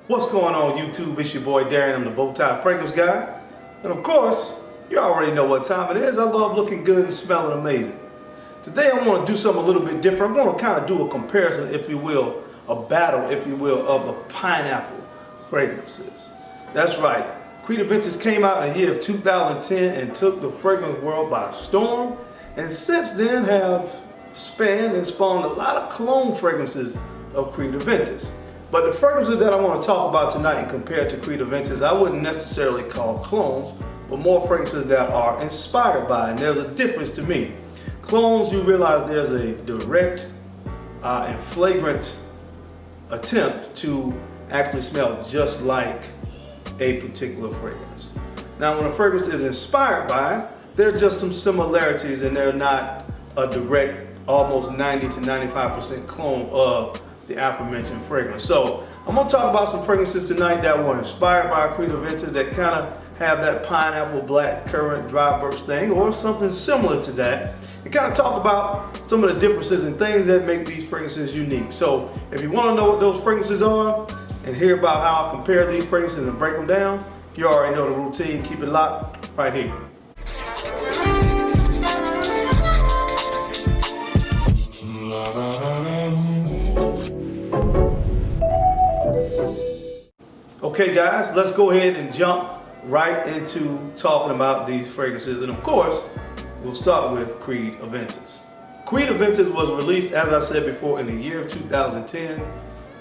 What's going on YouTube? It's your boy Darren, I'm the Bowtie Fragrance Guy. And of course, you already know what time it is. I love looking good and smelling amazing. Today I want to do something a little bit different. I'm going to kind of do a comparison, if you will, a battle, if you will, of the pineapple fragrances. That's right. Creed Aventus came out in the year of 2010 and took the fragrance world by storm. And since then have spanned and spawned a lot of cologne fragrances of Creed Aventus. But the fragrances that I want to talk about tonight and compare to Creed Aventus, I wouldn't necessarily call clones, but more fragrances that are inspired by, and there's a difference to me. Clones, you realize there's a direct and flagrant attempt to actually smell just like a particular fragrance. Now when a fragrance is inspired by, there are just some similarities and they're not a direct, almost 90 to 95% clone of the aforementioned fragrance. So I'm going to talk about some fragrances tonight that were inspired by Creed Aventus that kind of have that pineapple, black currant, dry burst thing or something similar to that, and kind of talk about some of the differences and things that make these fragrances unique. So if you want to know what those fragrances are and hear about how I compare these fragrances and break them down, you already know the routine. Keep it locked right here. Okay guys, let's go ahead and jump right into talking about these fragrances, and of course we'll start with Creed Aventus. Creed Aventus was released, as I said before, in the year of 2010,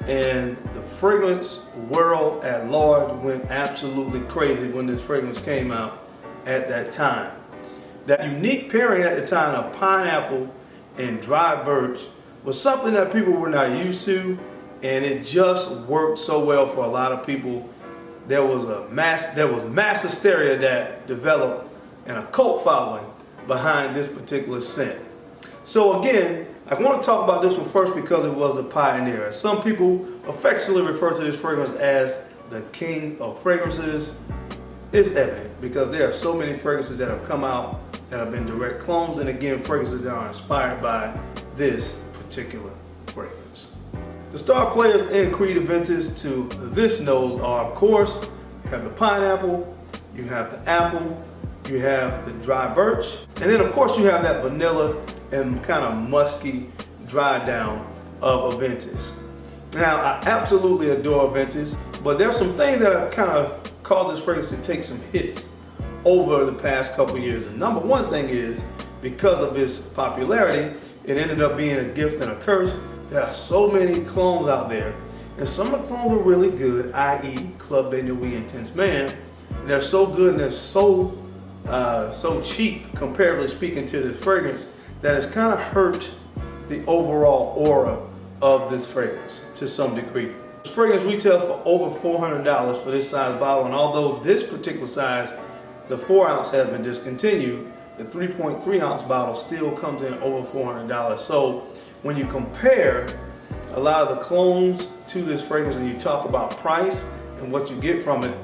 and the fragrance world at large went absolutely crazy when this fragrance came out at that time. That unique pairing at the time of pineapple and dry birch was something that people were not used to, and it just worked so well for a lot of people. There was mass hysteria that developed and a cult following behind this particular scent. So again, I want to talk about this one first because it was a pioneer. Some people affectionately refer to this fragrance as the king of fragrances. It's evident because there are so many fragrances that have come out that have been direct clones, and again, fragrances that are inspired by this particular fragrance. The star players in Creed Aventus to this nose are, of course, you have the pineapple, you have the apple, you have the dry birch, and then of course you have that vanilla and kind of musky dry down of Aventus. Now I absolutely adore Aventus, but there are some things that have kind of caused this fragrance to take some hits over the past couple years. And number one thing is, because of its popularity, it ended up being a gift and a curse. There are so many clones out there, and some of the clones are really good, i.e. Club de Nuit Intense Man. And they're so good and they're so cheap, comparatively speaking, to this fragrance, that it's kind of hurt the overall aura of this fragrance to some degree. This fragrance retails for over $400 for this size bottle, and although this particular size, the 4 ounce, has been discontinued, the 3.3 ounce bottle still comes in over $400. So when you compare a lot of the clones to this fragrance and you talk about price and what you get from it,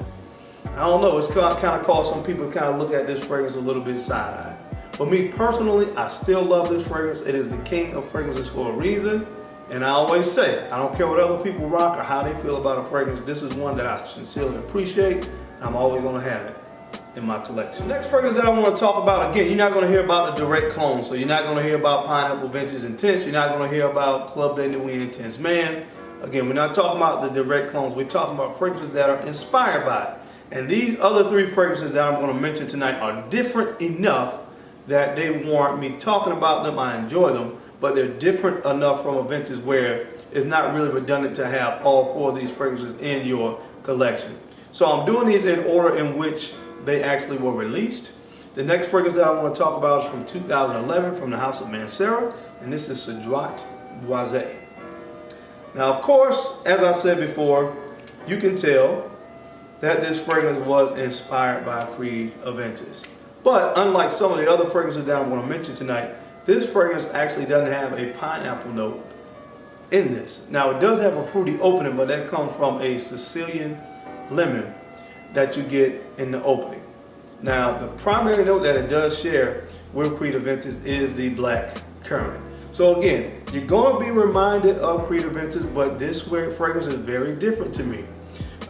I don't know, it's kind of caused some people to kind of look at this fragrance a little bit side-eyed. For me personally, I still love this fragrance. It is the king of fragrances for a reason. And I always say, I don't care what other people rock or how they feel about a fragrance, this is one that I sincerely appreciate, and I'm always going to have it in my collection. Next fragrance that I want to talk about, again, you're not going to hear about the direct clone. So you're not going to hear about Pineapple Ventures Intense. You're not going to hear about Club de Nuit Intense Man. Again, we're not talking about the direct clones. We're talking about fragrances that are inspired by it. And these other 3 fragrances that I'm going to mention tonight are different enough that they warrant me talking about them. I enjoy them, but they're different enough from Aventus where it's not really redundant to have all 4 of these fragrances in your collection. So I'm doing these in order in which they actually were released. The next fragrance that I want to talk about is from 2011 from the house of MANCERA, and this is Cedrat Boise. Now, of course, as I said before, you can tell that this fragrance was inspired by Creed Aventus. But unlike some of the other fragrances that I'm going to mention tonight, this fragrance actually doesn't have a pineapple note in this. Now, it does have a fruity opening, but that comes from a Sicilian lemon that you get in the opening. Now, the primary note that it does share with Creed Aventus is the black currant. So again, you're going to be reminded of Creed Aventus, but this fragrance is very different to me.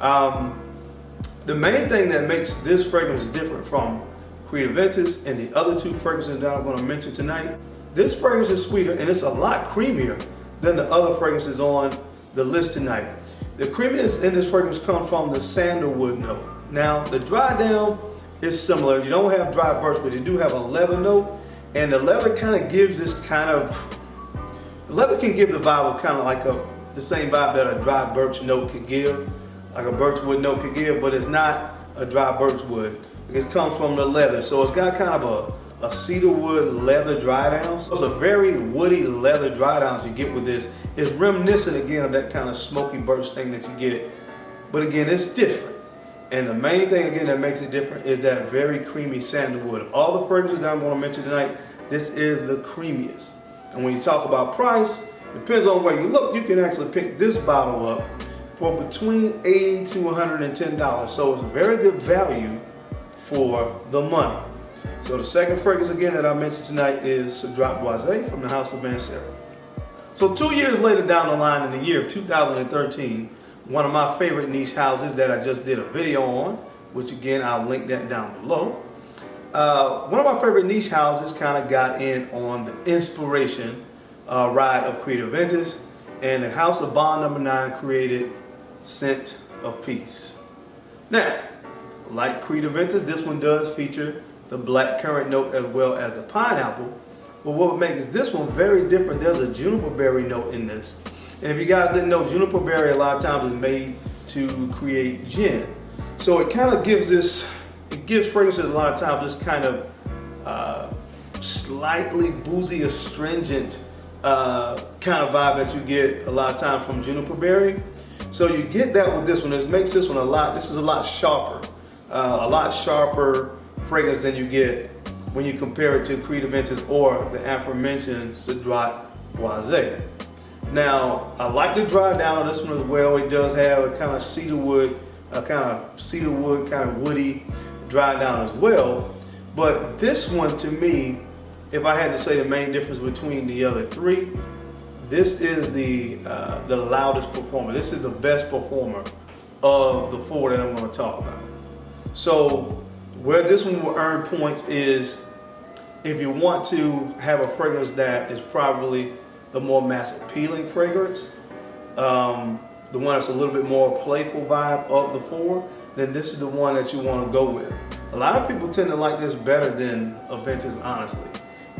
The main thing that makes this fragrance different from Creed Aventus and the other two fragrances that I'm going to mention tonight, this fragrance is sweeter and it's a lot creamier than the other fragrances on the list tonight. The creaminess in this fragrance comes from the sandalwood note. Now, the dry down is similar. You don't have dry birch, but you do have a leather note, and the leather kind of gives this the leather can give the vibe of kind of like the same vibe that a dry birch note could give, like a birchwood note could give, but it's not a dry birchwood. It comes from the leather, so it's got kind of a cedarwood leather dry down. So it's a very woody leather dry down you get with this. It's reminiscent again of that kind of smoky birch thing that you get, but again, it's different. And the main thing again that makes it different is that very creamy sandalwood. Of all the fragrances that I'm going to mention tonight, this is the creamiest. And when you talk about price, depends on where you look, you can actually pick this bottle up for between $80 to $110. So it's a very good value for the money. So the second fragrance again that I mentioned tonight is Cedrat Boise from the house of MANCERA. So 2 years later down the line, in the year of 2013, one of my favorite niche houses that I just did a video on, which again I'll link that down below. One of my favorite niche houses kind of got in on the inspiration ride of Creed Aventus, and the house of Bond number 9 created Scent of Peace. Now, like Creed Aventus, this one does feature the black currant note as well as the pineapple. But what makes this one very different, there's a juniper berry note in this. And if you guys didn't know, juniper berry a lot of times is made to create gin. So it kind of gives fragrances a lot of times this kind of slightly boozy, astringent kind of vibe that you get a lot of times from juniper berry. So you get that with this one. This makes this one this is a lot sharper fragrance than you get when you compare it to Creed Aventus or the aforementioned Cedrat Boise. Now, I like the dry down on this one as well. It does have a kind of cedarwood, kind of woody dry down as well. But this one, to me, if I had to say the main difference between the other three, this is the loudest performer. This is the best performer of the four that I'm going to talk about. So where this one will earn points is if you want to have a fragrance that is probably the more mass appealing fragrance, the one that's a little bit more playful vibe of the four, then this is the one that you want to go with. A lot of people tend to like this better than Aventus, honestly.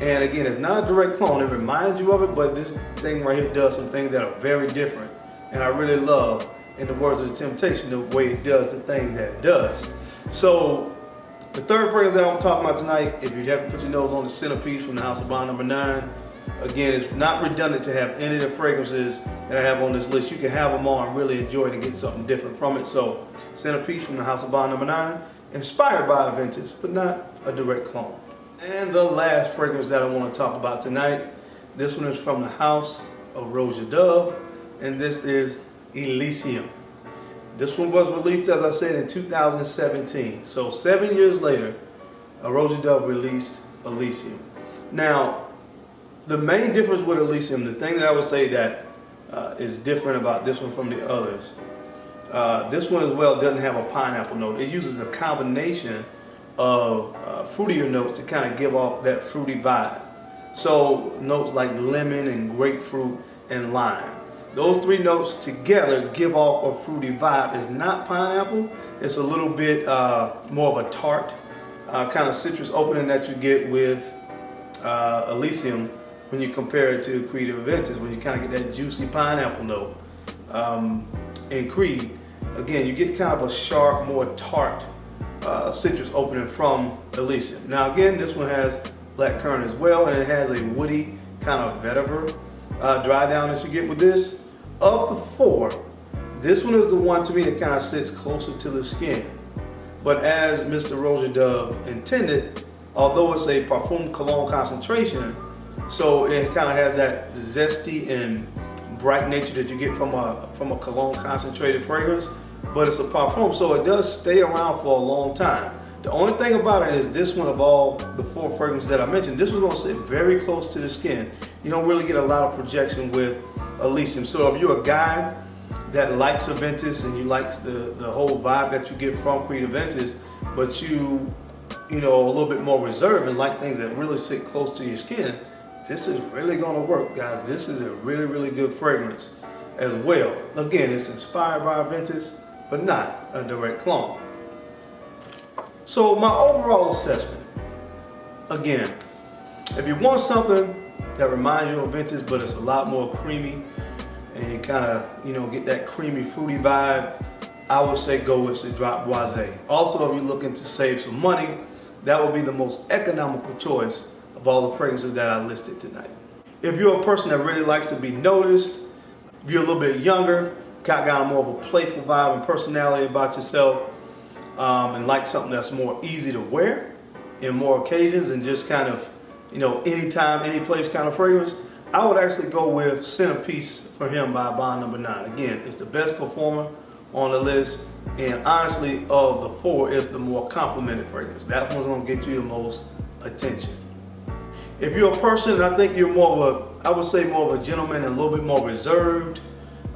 And again, it's not a direct clone. It reminds you of it, but this thing right here does some things that are very different. And I really love, in the words of The Temptation, the way it does the things that it does. So the third fragrance that I'm talking about tonight, if you haven't put your nose on, the Centerpiece from the house of Bond number 9. Again, it's not redundant to have any of the fragrances that I have on this list. You can have them all and really enjoy it and get something different from it. So Centerpiece from the house of Bond number 9, inspired by Aventus, but not a direct clone. And the last fragrance that I want to talk about tonight, this one is from the house of ROJA Dove, and this is Elysium. This one was released, as I said, in 2017. So 7 years later, ROJA Dove released Elysium. Now, the main difference with Elysium, the thing that I would say that is different about this one from the others, this one as well doesn't have a pineapple note. It uses a combination of fruitier notes to kind of give off that fruity vibe. So notes like lemon and grapefruit and lime. Those three notes together give off a fruity vibe. It's not pineapple. It's a little bit more of a tart kind of citrus opening that you get with Elysium when you compare it to Creed Aventus, when you kind of get that juicy pineapple note. In Creed, again, you get kind of a sharp, more tart citrus opening from Elysium. Now again, this one has black currant as well, and it has a woody kind of vetiver dry down that you get with this. Of the four, this one is the one to me that kind of sits closer to the skin. But as Mr. ROJA Dove intended, although it's a parfum cologne concentration, so it kind of has that zesty and bright nature that you get from a cologne concentrated fragrance, but it's a parfum, so it does stay around for a long time. The only thing about it is this one, of all the four fragrances that I mentioned, this one's going to sit very close to the skin. You don't really get a lot of projection with Elysium. So if you're a guy that likes Aventus and you like the whole vibe that you get from Creed Aventus, but you know, a little bit more reserved and like things that really sit close to your skin, this is really going to work, guys. This is a really, really good fragrance as well. Again, it's inspired by Aventus, but not a direct clone. So my overall assessment, again, if you want something that reminds you of Aventus, but it's a lot more creamy, and you kind of, you know, get that creamy, fruity vibe, I would say go with Cedrat Boise. Also, if you're looking to save some money, that would be the most economical choice of all the fragrances that I listed tonight. If you're a person that really likes to be noticed, if you're a little bit younger, got more of a playful vibe and personality about yourself, and like something that's more easy to wear in more occasions and just kind of, you know, anytime, any place kind of fragrance, I would actually go with Centerpiece for him by Bond No. 9. Again, it's the best performer on the list, and honestly, of the four, it's the more complimented fragrance. That one's gonna get you the most attention. If you're a person, I think you're more of I would say more of a gentleman and a little bit more reserved,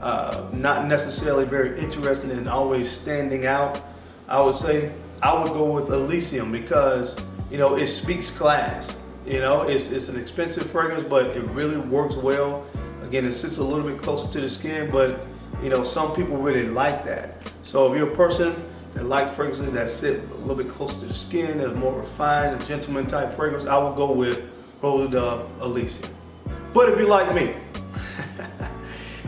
not necessarily very interested in always standing out, I would say I would go with Elysium because, you know, it speaks class. You know, it's an expensive fragrance, but it really works well. Again, it sits a little bit closer to the skin, but you know, some people really like that. So if you're a person that likes fragrances that sit a little bit closer to the skin, that's more refined, a gentleman type fragrance, I would go with ROJA Elysium. But if you're like me,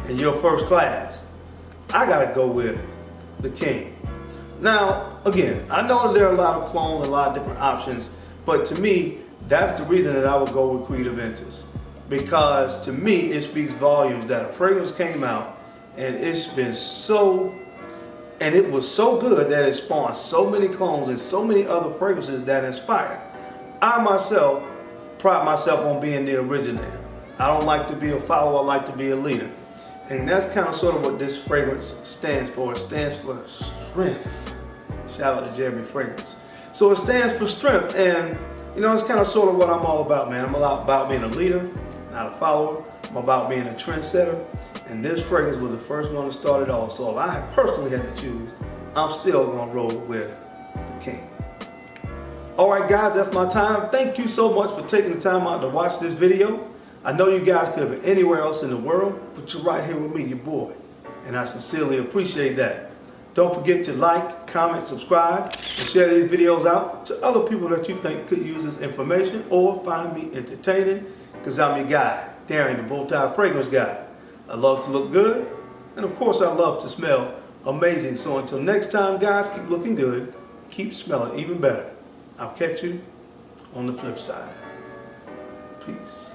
and you're first class, I gotta go with the King. Now, again, I know there are a lot of clones, a lot of different options, but to me, that's the reason that I would go with Creed Aventus. Because to me, it speaks volumes that a fragrance came out and it's been it was so good that it spawned so many clones and so many other fragrances that inspired. I myself pride myself on being the originator. I don't like to be a follower, I like to be a leader. And that's kind of sort of what this fragrance stands for. It stands for strength. Shout out to Jeremy Fragrance. So it stands for strength, and you know, it's kind of sort of what I'm all about, man. I'm all about being a leader, not a follower. I'm about being a trendsetter. And this fragrance was the first one to start it all. So if I personally had to choose, I'm still going to roll with the King. All right, guys, that's my time. Thank you so much for taking the time out to watch this video. I know you guys could have been anywhere else in the world, but you're right here with me, your boy. And I sincerely appreciate that. Don't forget to like, comment, subscribe, and share these videos out to other people that you think could use this information or find me entertaining, because I'm your guy, Darren, the Bow-Tie Fragrance Guy. I love to look good, and of course I love to smell amazing. So until next time, guys, keep looking good, keep smelling even better. I'll catch you on the flip side. Peace.